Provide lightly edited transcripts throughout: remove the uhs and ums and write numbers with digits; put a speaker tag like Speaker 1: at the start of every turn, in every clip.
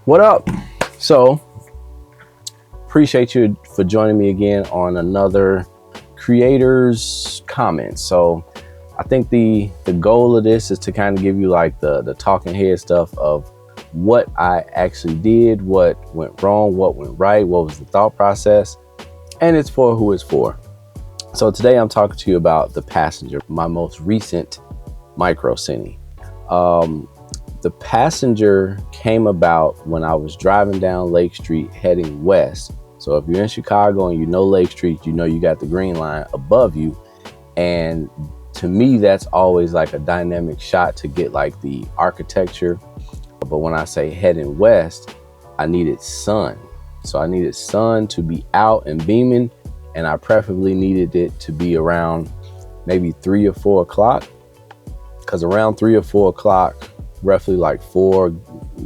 Speaker 1: What up? So, appreciate you for joining me again on another creator's comment. So, I think the goal of this is to kind of give you like the talking head stuff of what I actually did, what went wrong, what went right, what was the thought process, and it's for who it's for. So today I'm talking to you about the Passenger, my most recent Micro-Cine. The Passenger came about when I was driving down Lake Street heading west. So if you're in Chicago and you know Lake Street, you know you got the green line above you. And to me, that's always like a dynamic shot to get like the architecture. But when I say heading west, I needed sun. So I needed sun to be out and beaming. And I preferably needed it to be around maybe 3 or 4 o'clock. Because around 3 or 4 o'clock, roughly like 4,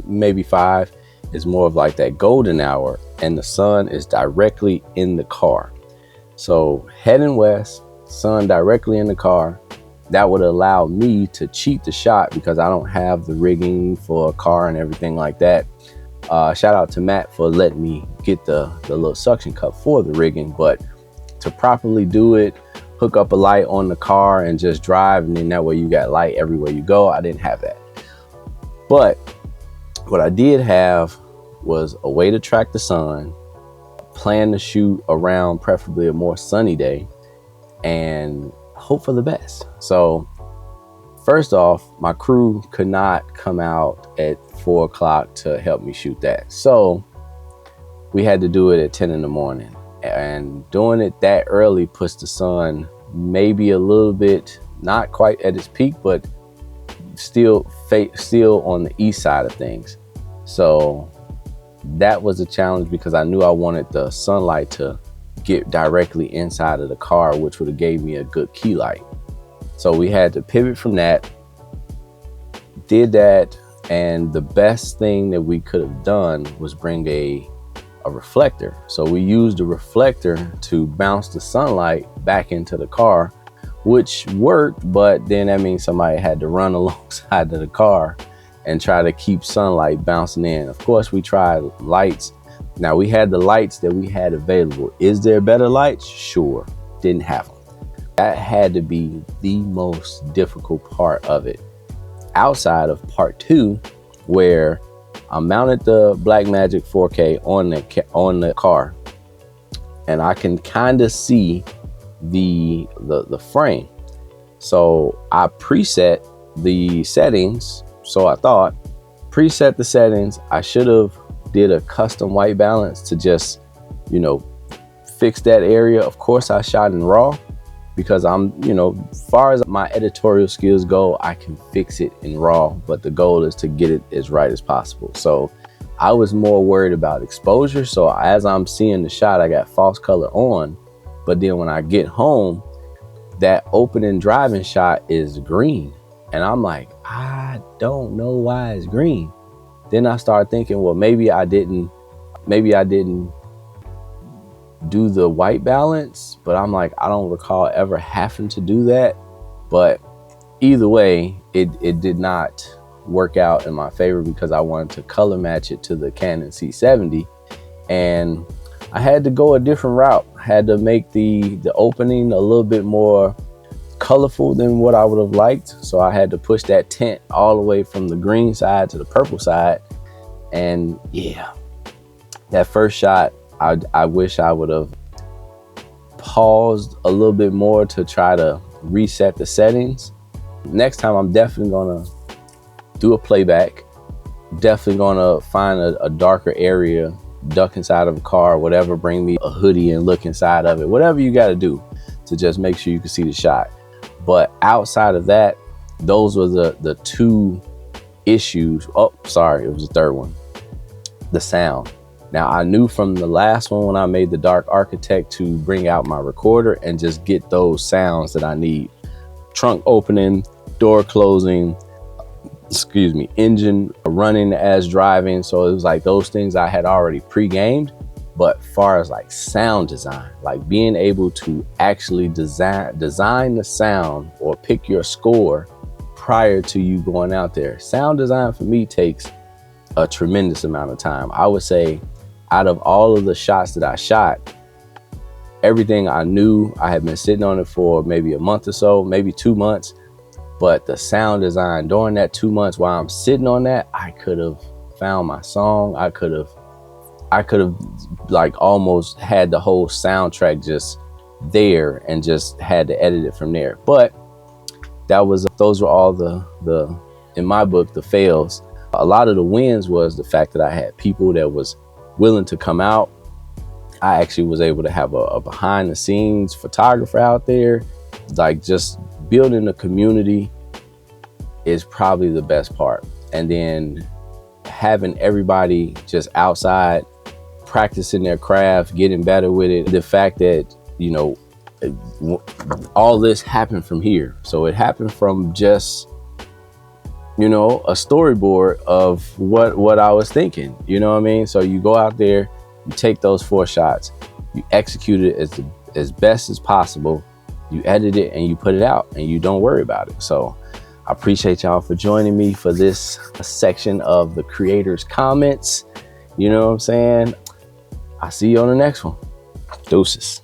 Speaker 1: maybe 5, is more of like that golden hour, and the sun is directly in the car. So heading west, sun directly in the car, that would allow me to cheat the shot because I don't have the rigging for a car and everything like that. Shout out to Matt for letting me get the little suction cup for the rigging, but to properly do it, hook up a light on the car and just drive, and then that way you got light everywhere you go. I didn't have that. But what I did have was a way to track the sun, plan to shoot around preferably a more sunny day, and hope for the best. So first off, my crew could not come out at 4 o'clock to help me shoot that. So we had to do it at 10 in the morning. And doing it that early puts the sun maybe a little bit, not quite at its peak, but still on the east side of things. So that was a challenge because I knew I wanted the sunlight to get directly inside of the car, which would have gave me a good key light. So we had to pivot from that, did that, and the best thing that we could have done was bring a reflector. So we used a reflector to bounce the sunlight back into the car, which worked, but then that means somebody had to run alongside of the car and try to keep sunlight bouncing in. Of course, we tried lights. Now we had the lights that we had available. Is there better lights? Sure. Didn't have them. That had to be the most difficult part of it. Outside of part 2, where I mounted the Blackmagic 4K on the car, and I can kind of see the frame. So I preset the settings. So I thought, preset the settings. I should have did a custom white balance to just, fix that area. Of course, I shot in RAW because I'm, as far as my editorial skills go, I can fix it in RAW, but the goal is to get it as right as possible. So I was more worried about exposure. So as I'm seeing the shot, I got false color on, but then when I get home, that opening driving shot is green. And I'm like, I don't know why it's green. Then I started thinking, well, maybe I didn't do the white balance, but I'm like, I don't recall ever having to do that. But either way, it did not work out in my favor because I wanted to color match it to the Canon C70, and I had to go a different route. I had to make the opening a little bit more colorful than what I would have liked. So I had to push that tint all the way from the green side to the purple side. And yeah, that first shot, I wish I would have paused a little bit more to try to reset the settings. Next time, I'm definitely gonna do a playback. Definitely gonna find a darker area, duck inside of a car, whatever, bring me a hoodie and look inside of it. Whatever you gotta do to just make sure you can see the shot. But outside of that, those were the 2 issues. Oh, sorry, it was the 3rd one. The sound. Now I knew from the last one when I made the Dark Architect to bring out my recorder and just get those sounds that I need. Trunk opening, door closing, engine running as driving. So it was like those things I had already pre-gamed. But far as like sound design, like being able to actually design the sound or pick your score prior to you going out there. Sound design for me takes a tremendous amount of time. I would say out of all of the shots that I shot, everything I knew, I had been sitting on it for maybe a month or so, maybe 2 months. But the sound design during that 2 months while I'm sitting on that, I could have found my song. I could have like almost had the whole soundtrack just there and just had to edit it from there. But those were all the in my book, the fails. A lot of the wins was the fact that I had people that was willing to come out. I actually was able to have a behind the scenes photographer out there. Like, just building a community is probably the best part. And then having everybody just outside practicing their craft, getting better with it. The fact that, you know, all this happened from here. So it happened from just, you know, a storyboard of what I was thinking, you know what I mean? So you go out there, you take those 4 shots, you execute it as best as possible, you edit it and you put it out and you don't worry about it. So I appreciate y'all for joining me for this section of the creators' comments. You know what I'm saying? I'll see you on the next one. Deuces.